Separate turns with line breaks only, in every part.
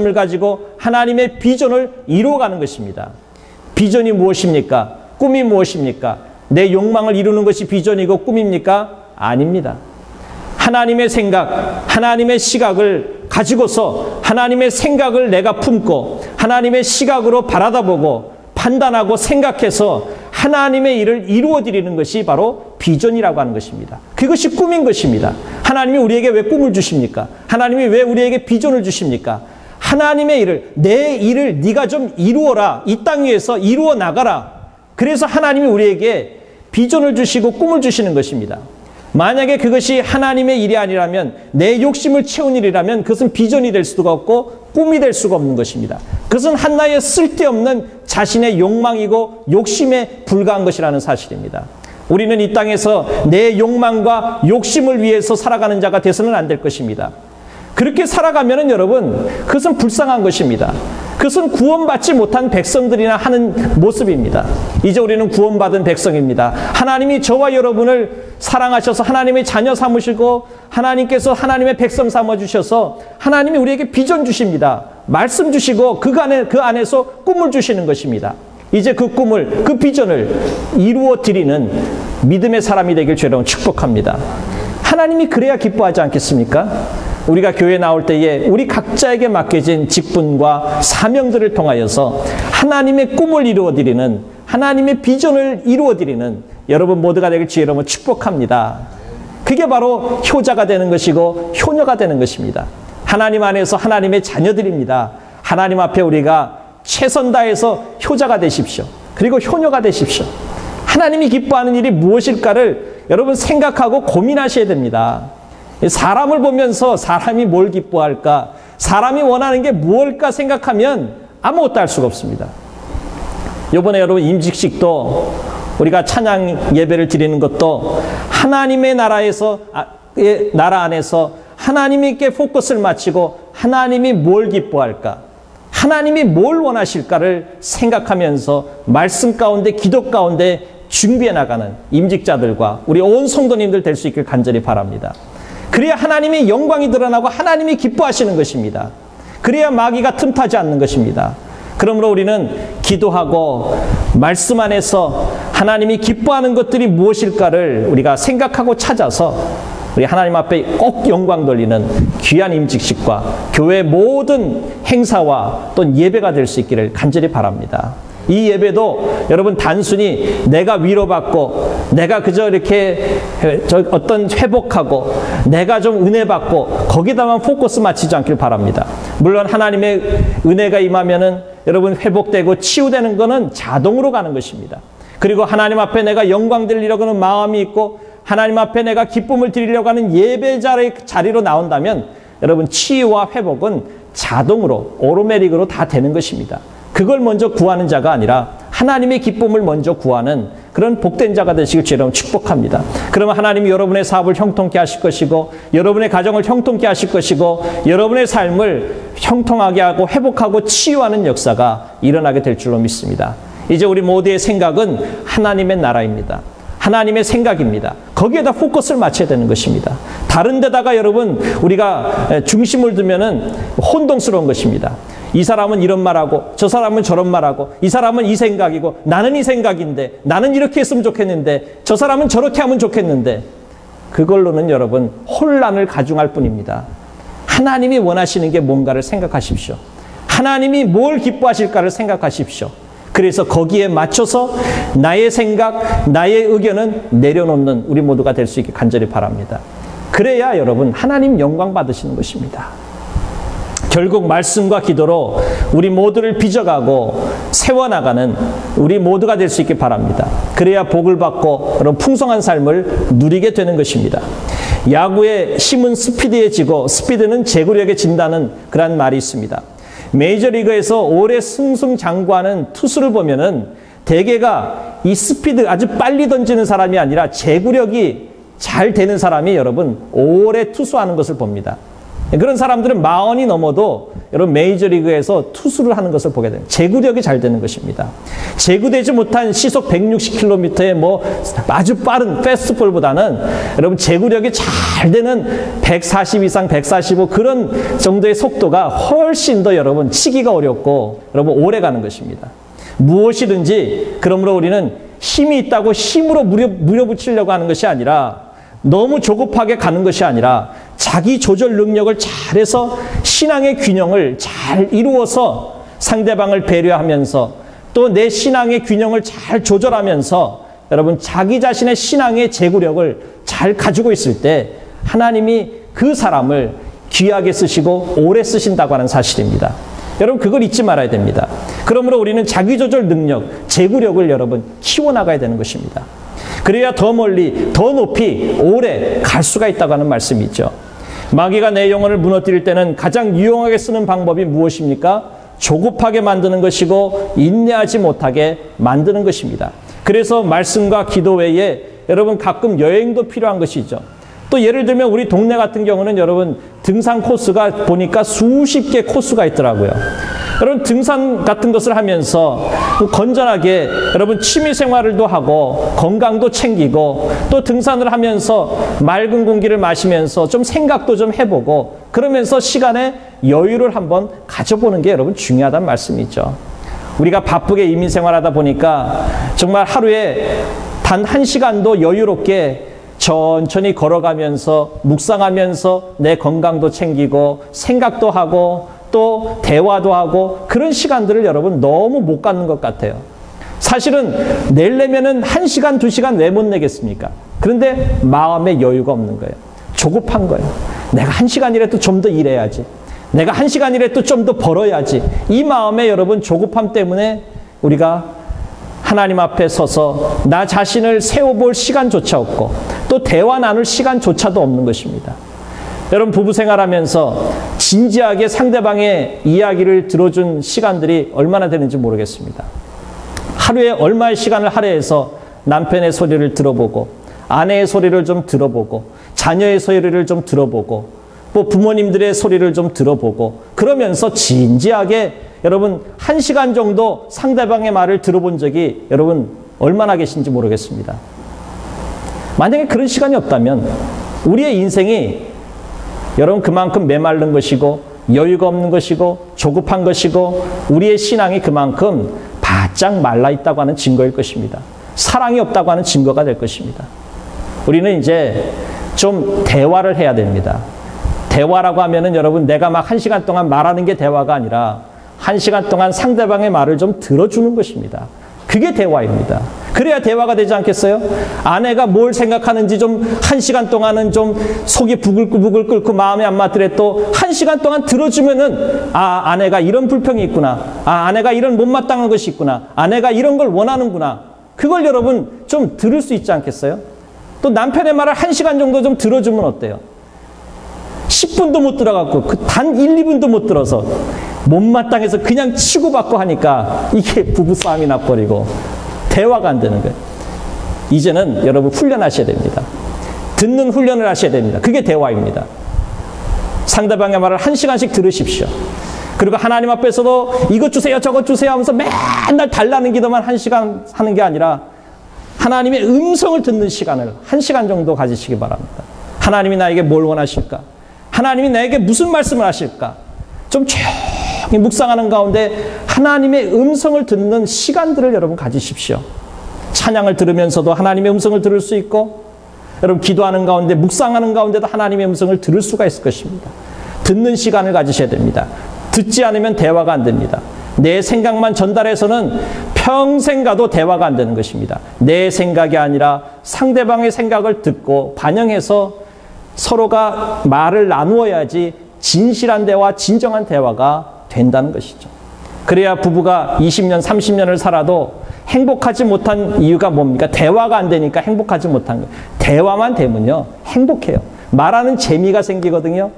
을 가지고 하나님의 비전을 이루어가는 것입니다. 비전이 무엇입니까? 꿈이 무엇입니까? 내 욕망을 이루는 것이 비전이고 꿈입니까? 아닙니다. 하나님의 생각, 하나님의 시각을 가지고서 하나님의 생각을 내가 품고 하나님의 시각으로 바라다보고 판단하고 생각해서 하나님의 일을 이루어드리는 것이 바로 비전이라고 하는 것입니다. 그것이 꿈인 것입니다. 하나님이 우리에게 왜 꿈을 주십니까? 하나님이 왜 우리에게 비전을 주십니까? 하나님의 일을, 내 일을 네가 좀 이루어라. 이 땅 위에서 이루어 나가라. 그래서 하나님이 우리에게 비전을 주시고 꿈을 주시는 것입니다. 만약에 그것이 하나님의 일이 아니라면, 내 욕심을 채운 일이라면 그것은 비전이 될 수가 없고 꿈이 될 수가 없는 것입니다. 그것은 하나의 쓸데없는 자신의 욕망이고 욕심에 불과한 것이라는 사실입니다. 우리는 이 땅에서 내 욕망과 욕심을 위해서 살아가는 자가 돼서는 안 될 것입니다. 그렇게 살아가면은 여러분, 그것은 불쌍한 것입니다. 그것은 구원받지 못한 백성들이나 하는 모습입니다. 이제 우리는 구원받은 백성입니다. 하나님이 저와 여러분을 사랑하셔서 하나님의 자녀 삼으시고 하나님께서 하나님의 백성 삼아주셔서 하나님이 우리에게 비전 주십니다. 말씀 주시고 그 안에서 꿈을 주시는 것입니다. 이제 그 꿈을, 그 비전을 이루어 드리는 믿음의 사람이 되길 주여러분 축복합니다. 하나님이 그래야 기뻐하지 않겠습니까? 우리가 교회에 나올 때에 우리 각자에게 맡겨진 직분과 사명들을 통하여서 하나님의 꿈을 이루어드리는, 하나님의 비전을 이루어드리는 여러분 모두가 되길 주여 여러분 축복합니다. 그게 바로 효자가 되는 것이고 효녀가 되는 것입니다. 하나님 안에서 하나님의 자녀들입니다. 하나님 앞에 우리가 최선 다해서 효자가 되십시오. 그리고 효녀가 되십시오. 하나님이 기뻐하는 일이 무엇일까를 여러분 생각하고 고민하셔야 됩니다. 사람을 보면서 사람이 뭘 기뻐할까? 사람이 원하는 게 무엇일까 생각하면 아무것도 할 수가 없습니다. 이번에 여러분 임직식도 우리가 찬양 예배를 드리는 것도 하나님의 나라에서, 나라 안에서 하나님께 포커스를 맞추고 하나님이 뭘 기뻐할까? 하나님이 뭘 원하실까를 생각하면서 말씀 가운데, 기도 가운데 준비해 나가는 임직자들과 우리 온 성도님들 될 수 있길 간절히 바랍니다. 그래야 하나님의 영광이 드러나고 하나님이 기뻐하시는 것입니다. 그래야 마귀가 틈타지 않는 것입니다. 그러므로 우리는 기도하고 말씀 안에서 하나님이 기뻐하는 것들이 무엇일까를 우리가 생각하고 찾아서 우리 하나님 앞에 꼭 영광 돌리는 귀한 임직식과 교회 모든 행사와 또 예배가 될 수 있기를 간절히 바랍니다. 이 예배도 여러분 단순히 내가 위로받고 내가 그저 이렇게 어떤 회복하고 내가 좀 은혜 받고 거기다만 포커스 맞추지 않길 바랍니다. 물론 하나님의 은혜가 임하면은 여러분 회복되고 치유되는 것은 자동으로 가는 것입니다. 그리고 하나님 앞에 내가 영광 드리려고 하는 마음이 있고 하나님 앞에 내가 기쁨을 드리려고 하는 예배자의 자리로 나온다면 여러분 치유와 회복은 자동으로 오토매틱으로 다 되는 것입니다. 그걸 먼저 구하는 자가 아니라 하나님의 기쁨을 먼저 구하는 그런 복된 자가 되시길 여러분 축복합니다. 그러면 하나님이 여러분의 사업을 형통케 하실 것이고 여러분의 가정을 형통케 하실 것이고 여러분의 삶을 형통하게 하고 회복하고 치유하는 역사가 일어나게 될 줄로 믿습니다. 이제 우리 모두의 생각은 하나님의 나라입니다. 하나님의 생각입니다. 거기에다 포커스를 맞춰야 되는 것입니다. 다른 데다가 여러분 우리가 중심을 두면은 혼동스러운 것입니다. 이 사람은 이런 말하고 저 사람은 저런 말하고 이 사람은 이 생각이고 나는 이 생각인데 나는 이렇게 했으면 좋겠는데 저 사람은 저렇게 하면 좋겠는데 그걸로는 여러분 혼란을 가중할 뿐입니다. 하나님이 원하시는 게 뭔가를 생각하십시오. 하나님이 뭘 기뻐하실까를 생각하십시오. 그래서 거기에 맞춰서 나의 생각, 나의 의견은 내려놓는 우리 모두가 될 수 있게 간절히 바랍니다. 그래야 여러분 하나님 영광 받으시는 것입니다. 결국 말씀과 기도로 우리 모두를 빚어가고 세워나가는 우리 모두가 될 수 있게 바랍니다. 그래야 복을 받고 그런 풍성한 삶을 누리게 되는 것입니다. 야구의 힘은 스피드에 지고 스피드는 제구력에 진다는 그런 말이 있습니다. 메이저리그에서 오래 승승장구하는 투수를 보면은 대개가 이 스피드 아주 빨리 던지는 사람이 아니라 제구력이 잘 되는 사람이 여러분 오래 투수하는 것을 봅니다. 그런 사람들은 40이 넘어도 여러분 메이저리그에서 투수를 하는 것을 보게 됩니다. 제구력이 잘 되는 것입니다. 제구되지 못한 시속 160km의 뭐 아주 빠른 패스트볼보다는 여러분 제구력이 잘 되는 140 이상 145 그런 정도의 속도가 훨씬 더 여러분 치기가 어렵고 여러분 오래 가는 것입니다. 무엇이든지 그러므로 우리는 힘이 있다고 힘으로 물어붙이려고 하는 것이 아니라 너무 조급하게 가는 것이 아니라 자기 조절 능력을 잘해서 신앙의 균형을 잘 이루어서 상대방을 배려하면서 또 내 신앙의 균형을 잘 조절하면서 여러분 자기 자신의 신앙의 제구력을 잘 가지고 있을 때 하나님이 그 사람을 귀하게 쓰시고 오래 쓰신다고 하는 사실입니다. 여러분 그걸 잊지 말아야 됩니다. 그러므로 우리는 자기 조절 능력, 제구력을 여러분 키워나가야 되는 것입니다. 그래야 더 멀리, 더 높이, 오래 갈 수가 있다고 하는 말씀이죠. 마귀가 내 영혼을 무너뜨릴 때는 가장 유용하게 쓰는 방법이 무엇입니까? 조급하게 만드는 것이고 인내하지 못하게 만드는 것입니다. 그래서 말씀과 기도 외에 여러분 가끔 여행도 필요한 것이죠. 또 예를 들면 우리 동네 같은 경우는 여러분 등산 코스가 보니까 수십 개 코스가 있더라고요. 여러분 등산 같은 것을 하면서 건전하게 여러분 취미 생활도 하고 건강도 챙기고 또 등산을 하면서 맑은 공기를 마시면서 좀 생각도 좀 해보고 그러면서 시간에 여유를 한번 가져보는 게 여러분 중요하다는 말씀이죠. 우리가 바쁘게 이민 생활하다 보니까 정말 하루에 단 1시간도 여유롭게 천천히 걸어가면서 묵상하면서 내 건강도 챙기고 생각도 하고 또 대화도 하고 그런 시간들을 여러분 너무 못 갖는 것 같아요. 사실은 내려면은 1시간, 2시간 왜 못 내겠습니까? 그런데 마음에 여유가 없는 거예요. 조급한 거예요. 내가 1시간이라도 좀 더 일해야지. 내가 1시간이라도 좀 더 벌어야지. 이 마음에 여러분 조급함 때문에 우리가 하나님 앞에 서서 나 자신을 세워볼 시간조차 없고 또 대화 나눌 시간조차도 없는 것입니다. 여러분 부부 생활하면서 진지하게 상대방의 이야기를 들어준 시간들이 얼마나 되는지 모르겠습니다. 하루에 얼마의 시간을 할애해서 남편의 소리를 들어보고 아내의 소리를 좀 들어보고 자녀의 소리를 좀 들어보고 또 부모님들의 소리를 좀 들어보고 그러면서 진지하게 여러분 1시간 정도 상대방의 말을 들어본 적이 여러분 얼마나 계신지 모르겠습니다. 만약에 그런 시간이 없다면 우리의 인생이 여러분 그만큼 메마른 것이고 여유가 없는 것이고 조급한 것이고 우리의 신앙이 그만큼 바짝 말라 있다고 하는 증거일 것입니다. 사랑이 없다고 하는 증거가 될 것입니다. 우리는 이제 좀 대화를 해야 됩니다. 대화라고 하면은 여러분 내가 막 1시간 동안 말하는 게 대화가 아니라 1시간 동안 상대방의 말을 좀 들어주는 것입니다. 그게 대화입니다. 그래야 대화가 되지 않겠어요? 아내가 뭘 생각하는지 좀 1시간 동안은 좀 속이 부글부글 끓고 마음에 안 맞더라도 1시간 동안 들어주면은 아, 아내가 이런 불평이 있구나. 아, 아내가 이런 못마땅한 것이 있구나. 아내가 이런 걸 원하는구나. 그걸 여러분 좀 들을 수 있지 않겠어요? 또 남편의 말을 1시간 정도 좀 들어주면 어때요? 10분도 못 들어갔고 단 1, 2분도 못 들어서 못마땅해서 그냥 치고받고 하니까 이게 부부싸움이 나버리고 대화가 안 되는 거예요. 이제는 여러분 훈련하셔야 됩니다. 듣는 훈련을 하셔야 됩니다. 그게 대화입니다. 상대방의 말을 1시간씩 들으십시오. 그리고 하나님 앞에서도 이것 주세요 저것 주세요 하면서 맨날 달라는 기도만 1시간 하는 게 아니라 하나님의 음성을 듣는 시간을 1시간 정도 가지시기 바랍니다. 하나님이 나에게 뭘 원하실까? 하나님이 나에게 무슨 말씀을 하실까? 좀 조용히 묵상하는 가운데 하나님의 음성을 듣는 시간들을 여러분 가지십시오. 찬양을 들으면서도 하나님의 음성을 들을 수 있고 여러분 기도하는 가운데 묵상하는 가운데도 하나님의 음성을 들을 수가 있을 것입니다. 듣는 시간을 가지셔야 됩니다. 듣지 않으면 대화가 안 됩니다. 내 생각만 전달해서는 평생 가도 대화가 안 되는 것입니다. 내 생각이 아니라 상대방의 생각을 듣고 반영해서 서로가 말을 나누어야지 진실한 대화, 진정한 대화가 된다는 것이죠. 그래야 부부가 20년, 30년을 살아도 행복하지 못한 이유가 뭡니까? 대화가 안 되니까 행복하지 못한 거예요. 대화만 되면요, 행복해요. 말하는 재미가 생기거든요.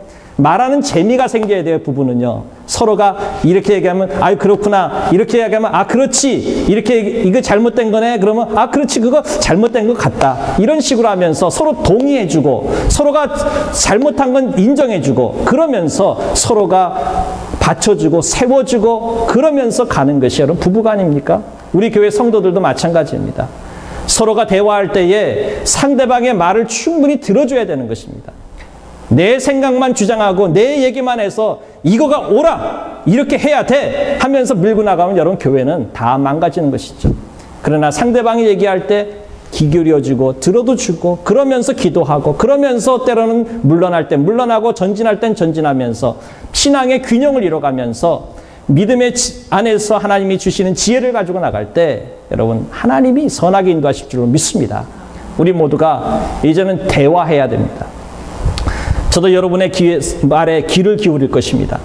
말하는 재미가 생겨야 돼요, 부부는요. 서로가 이렇게 얘기하면, 아유, 그렇구나. 이렇게 얘기하면, 아, 그렇지. 이렇게, 이거 잘못된 거네. 그러면, 아, 그렇지. 그거 잘못된 것 같다. 이런 식으로 하면서 서로 동의해주고, 서로가 잘못한 건 인정해주고, 그러면서 서로가 받쳐주고, 세워주고, 그러면서 가는 것이 여러분, 부부가 아닙니까? 우리 교회 성도들도 마찬가지입니다. 서로가 대화할 때에 상대방의 말을 충분히 들어줘야 되는 것입니다. 내 생각만 주장하고 내 얘기만 해서 이거가 옳아, 이렇게 해야 돼 하면서 밀고 나가면 여러분 교회는 다 망가지는 것이죠. 그러나 상대방이 얘기할 때 귀 기울여주고 들어도 주고 그러면서 기도하고 그러면서 때로는 물러날 때 물러나고 전진할 땐 전진하면서 신앙의 균형을 이뤄가면서 믿음의 안에서 하나님이 주시는 지혜를 가지고 나갈 때 여러분 하나님이 선하게 인도하실 줄로 믿습니다. 우리 모두가 이제는 대화해야 됩니다. 저도 여러분의 말에 귀를 기울일 것입니다.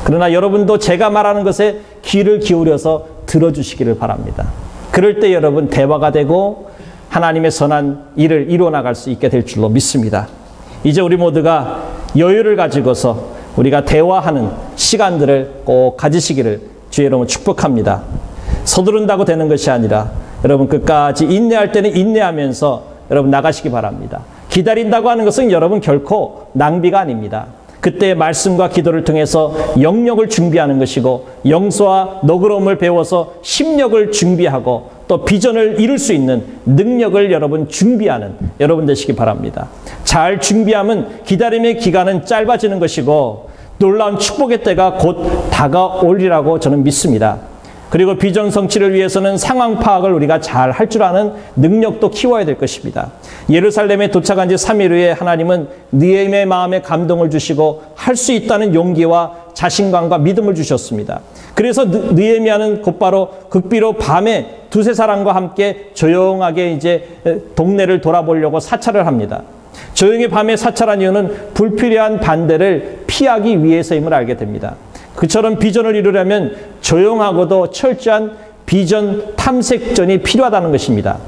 그러나 여러분도 제가 말하는 것에 귀를 기울여서 들어주시기를 바랍니다. 그럴 때 여러분 대화가 되고 하나님의 선한 일을 이루어나갈 수 있게 될 줄로 믿습니다. 이제 우리 모두가 여유를 가지고서 우리가 대화하는 시간들을 꼭 가지시기를 주의 이름으로 축복합니다. 서두른다고 되는 것이 아니라 여러분 끝까지 인내할 때는 인내하면서 여러분 나가시기 바랍니다. 기다린다고 하는 것은 여러분 결코 낭비가 아닙니다. 그때 말씀과 기도를 통해서 영역을 준비하는 것이고 영소와 너그러움을 배워서 심력을 준비하고 또 비전을 이룰 수 있는 능력을 여러분 준비하는 여러분 되시기 바랍니다. 잘 준비하면 기다림의 기간은 짧아지는 것이고 놀라운 축복의 때가 곧 다가오리라고 저는 믿습니다. 그리고 비전 성취를 위해서는 상황 파악을 우리가 잘 할 줄 아는 능력도 키워야 될 것입니다. 예루살렘에 도착한 지 3일 후에 하나님은 느헤미야의 마음에 감동을 주시고 할 수 있다는 용기와 자신감과 믿음을 주셨습니다. 그래서 느헤미야는 곧바로 극비로 밤에 두세 사람과 함께 조용하게 이제 동네를 돌아보려고 사찰을 합니다. 조용히 밤에 사찰한 이유는 불필요한 반대를 피하기 위해서임을 알게 됩니다. 그처럼 비전을 이루려면 조용하고도 철저한 비전 탐색전이 필요하다는 것입니다.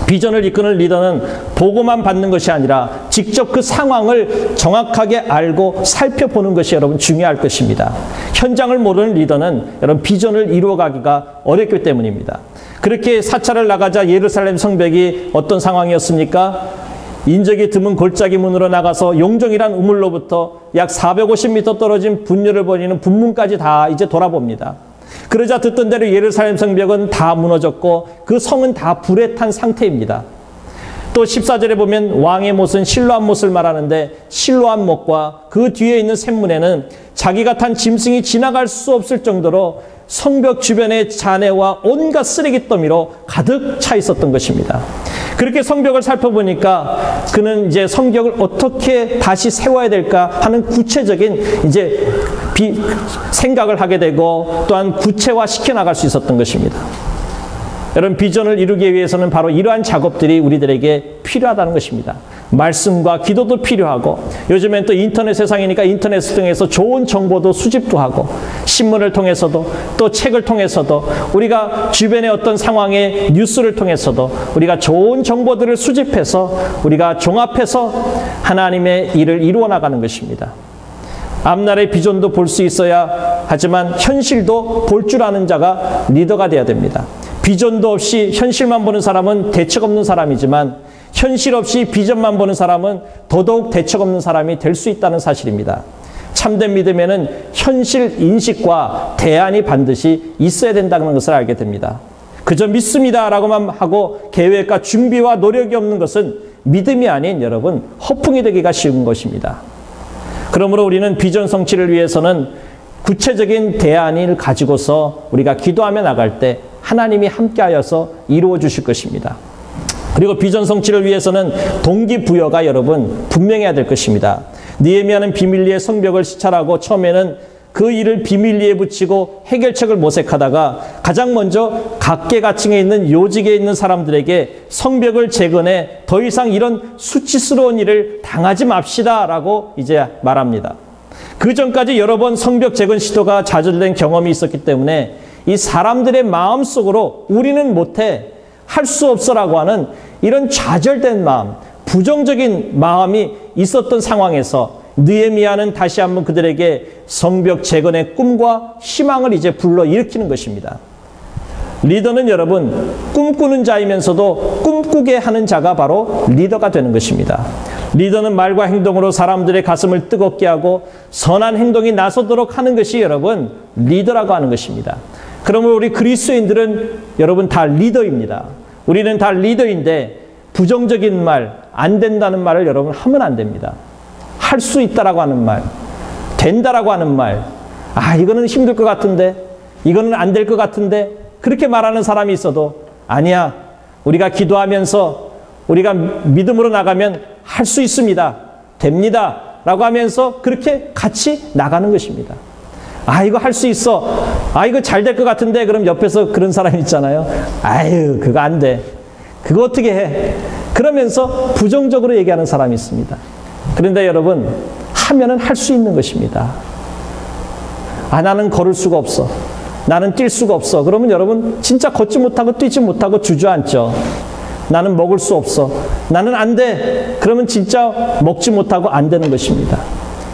비전을 이끄는 리더는 보고만 받는 것이 아니라 직접 그 상황을 정확하게 알고 살펴보는 것이 여러분 중요할 것입니다. 현장을 모르는 리더는 여러분 비전을 이루어가기가 어렵기 때문입니다. 그렇게 사찰을 나가자 예루살렘 성벽이 어떤 상황이었습니까? 인적이 드문 골짜기 문으로 나가서 용종이란 우물로부터 약 450m 떨어진 분열을 벌이는 분문까지 다 이제 돌아봅니다. 그러자 듣던 대로 예루살렘 성벽은 다 무너졌고 그 성은 다 불에 탄 상태입니다. 또 14절에 보면 왕의 못은 실로암 못을 말하는데 실로암 못과 그 뒤에 있는 샘문에는 자기가 탄 짐승이 지나갈 수 없을 정도로 성벽 주변의 잔해와 온갖 쓰레기 더미로 가득 차 있었던 것입니다. 그렇게 성벽을 살펴보니까 그는 이제 성벽을 어떻게 다시 세워야 될까 하는 구체적인 이제 생각을 하게 되고 또한 구체화 시켜 나갈 수 있었던 것입니다. 여러분 비전을 이루기 위해서는 바로 이러한 작업들이 우리들에게 필요하다는 것입니다. 말씀과 기도도 필요하고 요즘엔 또 인터넷 세상이니까 인터넷을 통해서 좋은 정보도 수집도 하고 신문을 통해서도 또 책을 통해서도 우리가 주변의 어떤 상황의 뉴스를 통해서도 우리가 좋은 정보들을 수집해서 우리가 종합해서 하나님의 일을 이루어 나가는 것입니다. 앞날의 비전도 볼 수 있어야 하지만 현실도 볼 줄 아는 자가 리더가 되어야 됩니다. 비전도 없이 현실만 보는 사람은 대책 없는 사람이지만 현실 없이 비전만 보는 사람은 더더욱 대책 없는 사람이 될 수 있다는 사실입니다. 참된 믿음에는 현실 인식과 대안이 반드시 있어야 된다는 것을 알게 됩니다. 그저 믿습니다라고만 하고 계획과 준비와 노력이 없는 것은 믿음이 아닌 여러분 허풍이 되기가 쉬운 것입니다. 그러므로 우리는 비전 성취를 위해서는 구체적인 대안을 가지고서 우리가 기도하며 나갈 때 하나님이 함께하여서 이루어 주실 것입니다. 그리고 비전 성취를 위해서는 동기부여가 여러분 분명해야 될 것입니다. 느헤미야는 비밀리에 성벽을 시찰하고 처음에는 그 일을 비밀리에 붙이고 해결책을 모색하다가 가장 먼저 각계각층에 있는 요직에 있는 사람들에게 성벽을 재건해 더 이상 이런 수치스러운 일을 당하지 맙시다라고 이제 말합니다. 그 전까지 여러 번 성벽 재건 시도가 좌절된 경험이 있었기 때문에 이 사람들의 마음속으로 우리는 못해 할 수 없어라고 하는 이런 좌절된 마음, 부정적인 마음이 있었던 상황에서 느헤미야는 다시 한번 그들에게 성벽 재건의 꿈과 희망을 이제 불러일으키는 것입니다. 리더는 여러분 꿈꾸는 자이면서도 꿈꾸게 하는 자가 바로 리더가 되는 것입니다. 리더는 말과 행동으로 사람들의 가슴을 뜨겁게 하고 선한 행동이 나서도록 하는 것이 여러분 리더라고 하는 것입니다. 그러므로 우리 그리스도인들은 여러분 다 리더입니다. 우리는 다 리더인데 부정적인 말, 안 된다는 말을 여러분 하면 안 됩니다. 할 수 있다라고 하는 말, 된다라고 하는 말, 이거는 힘들 것 같은데, 이거는 안 될 것 같은데, 그렇게 말하는 사람이 있어도 아니야. 우리가 기도하면서 우리가 믿음으로 나가면 할 수 있습니다. 됩니다. 라고 하면서 그렇게 같이 나가는 것입니다. 이거 할 수 있어. 이거 잘 될 것 같은데 그럼 옆에서 그런 사람 있잖아요. 아유, 그거 안 돼. 그거 어떻게 해? 그러면서 부정적으로 얘기하는 사람이 있습니다. 그런데 여러분, 하면은 할 수 있는 것입니다. 나는 걸을 수가 없어. 나는 뛸 수가 없어. 그러면 여러분 진짜 걷지 못하고 뛰지 못하고 주저앉죠. 나는 먹을 수 없어. 나는 안 돼. 그러면 진짜 먹지 못하고 안 되는 것입니다.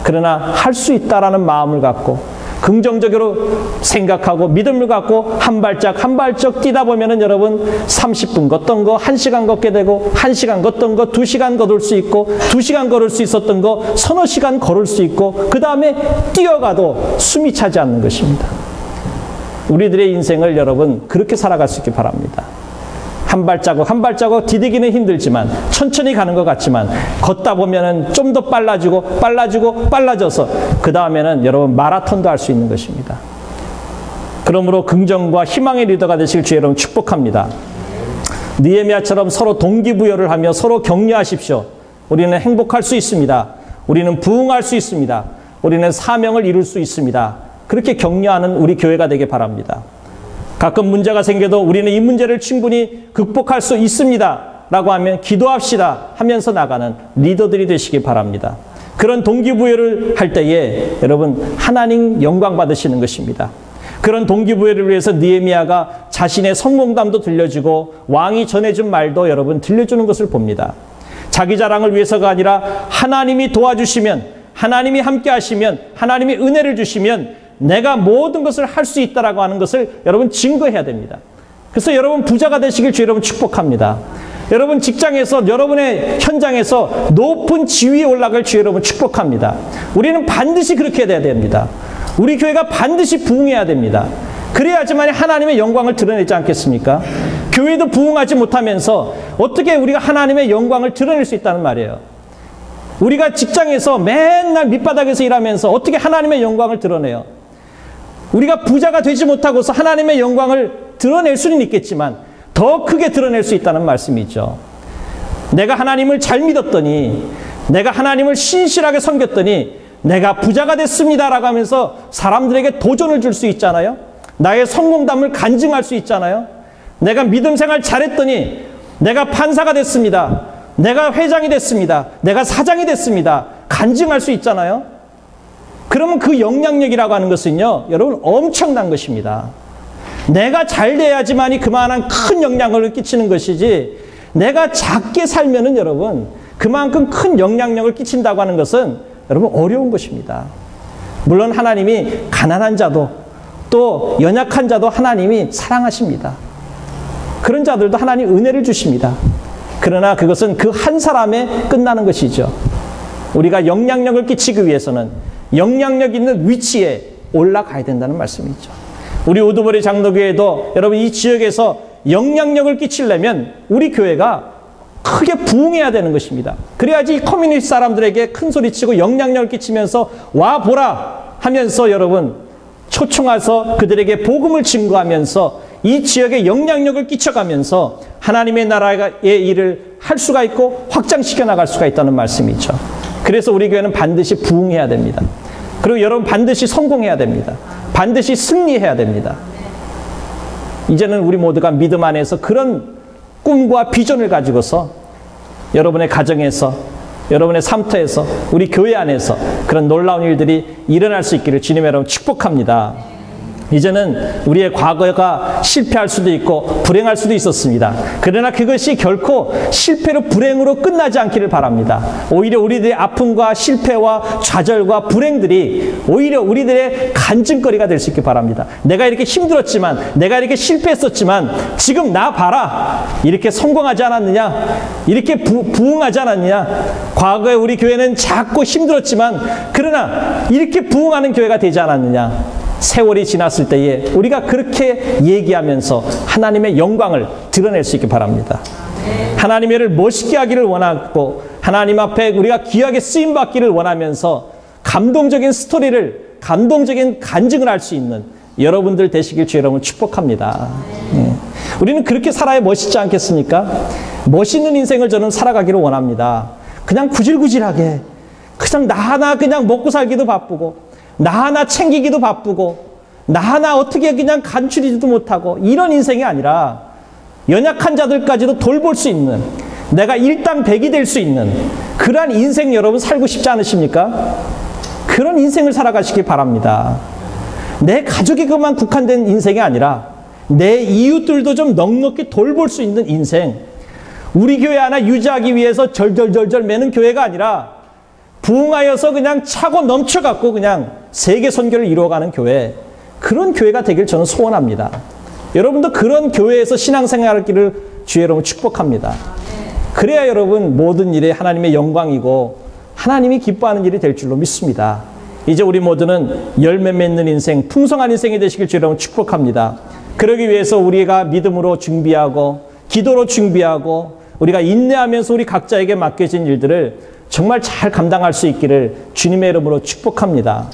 그러나 할 수 있다라는 마음을 갖고 긍정적으로 생각하고 믿음을 갖고 한 발짝 한 발짝 뛰다 보면은 여러분 30분 걷던 거 1시간 걷게 되고 1시간 걷던 거 2시간 걸을 수 있고 2시간 걸을 수 있었던 거 서너 시간 걸을 수 있고 그 다음에 뛰어가도 숨이 차지 않는 것입니다. 우리들의 인생을 여러분 그렇게 살아갈 수 있길 바랍니다. 한 발자국 한 발자국 디디기는 힘들지만 천천히 가는 것 같지만 걷다 보면은 좀 더 빨라져서 그 다음에는 여러분 마라톤도 할 수 있는 것입니다. 그러므로 긍정과 희망의 리더가 되실 주의 여러분 축복합니다. 느헤미야처럼 서로 동기부여를 하며 서로 격려하십시오. 우리는 행복할 수 있습니다. 우리는 부흥할 수 있습니다. 우리는 사명을 이룰 수 있습니다. 그렇게 격려하는 우리 교회가 되길 바랍니다. 가끔 문제가 생겨도 우리는 이 문제를 충분히 극복할 수 있습니다 라고 하면 기도합시다 하면서 나가는 리더들이 되시기 바랍니다. 그런 동기부여를 할 때에 여러분 하나님 영광 받으시는 것입니다. 그런 동기부여를 위해서 느헤미야가 자신의 성공담도 들려주고 왕이 전해준 말도 여러분 들려주는 것을 봅니다. 자기 자랑을 위해서가 아니라 하나님이 도와주시면, 하나님이 함께 하시면, 하나님이 은혜를 주시면 내가 모든 것을 할 수 있다라고 하는 것을 여러분 증거해야 됩니다. 그래서 여러분 부자가 되시길 주 여러분 축복합니다. 여러분 직장에서 여러분의 현장에서 높은 지위에 올라갈 주 여러분 축복합니다. 우리는 반드시 그렇게 해야 됩니다. 우리 교회가 반드시 부흥해야 됩니다. 그래야지만 하나님의 영광을 드러내지 않겠습니까? 교회도 부흥하지 못하면서 어떻게 우리가 하나님의 영광을 드러낼 수 있다는 말이에요. 우리가 직장에서 맨날 밑바닥에서 일하면서 어떻게 하나님의 영광을 드러내요? 우리가 부자가 되지 못하고서 하나님의 영광을 드러낼 수는 있겠지만 더 크게 드러낼 수 있다는 말씀이죠. 내가 하나님을 잘 믿었더니, 내가 하나님을 신실하게 섬겼더니 내가 부자가 됐습니다라고 하면서 사람들에게 도전을 줄 수 있잖아요. 나의 성공담을 간증할 수 있잖아요. 내가 믿음 생활 잘했더니 내가 판사가 됐습니다. 내가 회장이 됐습니다. 내가 사장이 됐습니다. 간증할 수 있잖아요. 그러면 그 영향력이라고 하는 것은요, 여러분 엄청난 것입니다. 내가 잘 돼야지만이 그만한 큰 영향력을 끼치는 것이지, 내가 작게 살면은 여러분 그만큼 큰 영향력을 끼친다고 하는 것은 여러분 어려운 것입니다. 물론 하나님이 가난한 자도 또 연약한 자도 하나님이 사랑하십니다. 그런 자들도 하나님 은혜를 주십니다. 그러나 그것은 그 한 사람에 끝나는 것이죠. 우리가 영향력을 끼치기 위해서는 영향력 있는 위치에 올라가야 된다는 말씀이죠. 우리 우두머리 장로교회도 여러분 이 지역에서 영향력을 끼치려면 우리 교회가 크게 부흥해야 되는 것입니다. 그래야지 이 커뮤니티 사람들에게 큰 소리치고 영향력을 끼치면서 와 보라 하면서 여러분 초청해서 그들에게 복음을 증거하면서 이 지역에 영향력을 끼쳐가면서 하나님의 나라의 일을 할 수가 있고 확장시켜 나갈 수가 있다는 말씀이죠. 그래서 우리 교회는 반드시 부흥해야 됩니다. 그리고 여러분 반드시 성공해야 됩니다. 반드시 승리해야 됩니다. 이제는 우리 모두가 믿음 안에서 그런 꿈과 비전을 가지고서 여러분의 가정에서, 여러분의 삶터에서, 우리 교회 안에서 그런 놀라운 일들이 일어날 수 있기를 주님 여러분 축복합니다. 이제는 우리의 과거가 실패할 수도 있고 불행할 수도 있었습니다. 그러나 그것이 결코 실패로 불행으로 끝나지 않기를 바랍니다. 오히려 우리들의 아픔과 실패와 좌절과 불행들이 오히려 우리들의 간증거리가 될 수 있길 바랍니다. 내가 이렇게 힘들었지만, 내가 이렇게 실패했었지만 지금 나 봐라. 이렇게 성공하지 않았느냐? 이렇게 부흥하지 않았느냐? 과거에 우리 교회는 작고 힘들었지만 그러나 이렇게 부흥하는 교회가 되지 않았느냐? 세월이 지났을 때에 우리가 그렇게 얘기하면서 하나님의 영광을 드러낼 수 있기 바랍니다. 하나님의 일을 멋있게 하기를 원하고 하나님 앞에 우리가 귀하게 쓰임받기를 원하면서 감동적인 스토리를, 감동적인 간증을 할 수 있는 여러분들 되시길 주 여러분 축복합니다. 우리는 그렇게 살아야 멋있지 않겠습니까? 멋있는 인생을 저는 살아가기를 원합니다. 그냥 구질구질하게 그냥 나 하나 그냥 먹고 살기도 바쁘고 나 하나 챙기기도 바쁘고 나 하나 어떻게 그냥 간추리지도 못하고 이런 인생이 아니라 연약한 자들까지도 돌볼 수 있는, 내가 일당백이 될 수 있는 그러한 인생 여러분 살고 싶지 않으십니까? 그런 인생을 살아가시기 바랍니다. 내 가족에게만 국한된 인생이 아니라 내 이웃들도 좀 넉넉히 돌볼 수 있는 인생, 우리 교회 하나 유지하기 위해서 절절절절 매는 교회가 아니라 부흥하여서 그냥 차고 넘쳐갖고 그냥 세계 선교를 이루어가는 교회, 그런 교회가 되길 저는 소원합니다. 여러분도 그런 교회에서 신앙생활하기를 주의 여러분 축복합니다. 그래야 여러분 모든 일에 하나님의 영광이고 하나님이 기뻐하는 일이 될 줄로 믿습니다. 이제 우리 모두는 열매 맺는 인생, 풍성한 인생이 되시길 주의 여러분 축복합니다. 그러기 위해서 우리가 믿음으로 준비하고 기도로 준비하고 우리가 인내하면서 우리 각자에게 맡겨진 일들을 정말 잘 감당할 수 있기를 주님의 이름으로 축복합니다.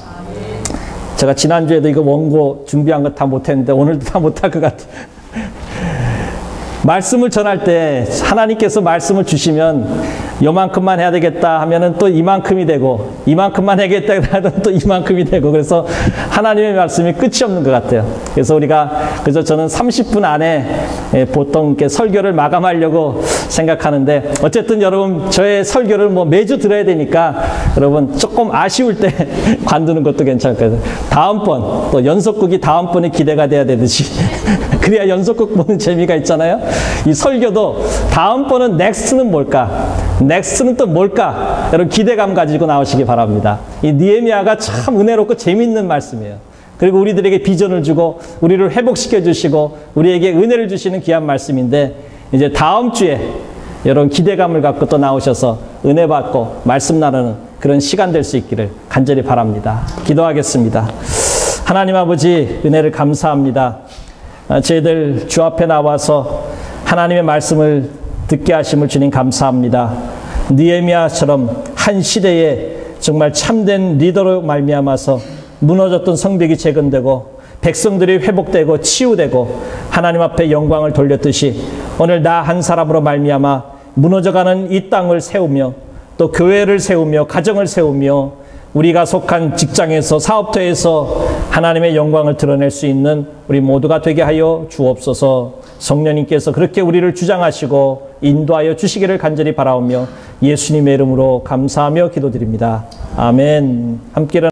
제가 지난주에도 이거 원고 준비한 거 다 못했는데 오늘도 다 못할 것 같아요. 말씀을 전할 때 하나님께서 말씀을 주시면 요만큼만 해야 되겠다 하면은 또 이만큼이 되고 이만큼만 해야겠다 하면 또 이만큼이 되고 그래서 하나님의 말씀이 끝이 없는 것 같아요. 그래서 그래서 저는 30분 안에 보통 이렇게 설교를 마감하려고 생각하는데 어쨌든 여러분 저의 설교를 뭐 매주 들어야 되니까 여러분 조금 아쉬울 때 관두는 것도 괜찮을 거예요. 다음번 또 연속극이 다음번에 기대가 돼야 되듯이 그래야 연속극 보는 재미가 있잖아요. 이 설교도 다음번은 넥스트는 뭘까? 넥스트는 또 뭘까? 여러분 기대감 가지고 나오시기 바랍니다. 이 느헤미야가 참 은혜롭고 재미있는 말씀이에요. 그리고 우리들에게 비전을 주고 우리를 회복시켜 주시고 우리에게 은혜를 주시는 귀한 말씀인데 이제 다음 주에 여러분 기대감을 갖고 또 나오셔서 은혜 받고 말씀 나누는 그런 시간 될 수 있기를 간절히 바랍니다. 기도하겠습니다. 하나님 아버지 은혜를 감사합니다. 저희들 주 앞에 나와서 하나님의 말씀을 듣게 하심을 주님 감사합니다. 느헤미야처럼 한 시대에 정말 참된 리더로 말미암아서 무너졌던 성벽이 재건되고 백성들이 회복되고 치유되고 하나님 앞에 영광을 돌렸듯이 오늘 나 한 사람으로 말미암아 무너져가는 이 땅을 세우며 또 교회를 세우며 가정을 세우며 우리가 속한 직장에서 사업터에서 하나님의 영광을 드러낼 수 있는 우리 모두가 되게 하여 주옵소서. 성령님께서 그렇게 우리를 주장하시고 인도하여 주시기를 간절히 바라오며 예수님의 이름으로 감사하며 기도드립니다. 아멘. 함께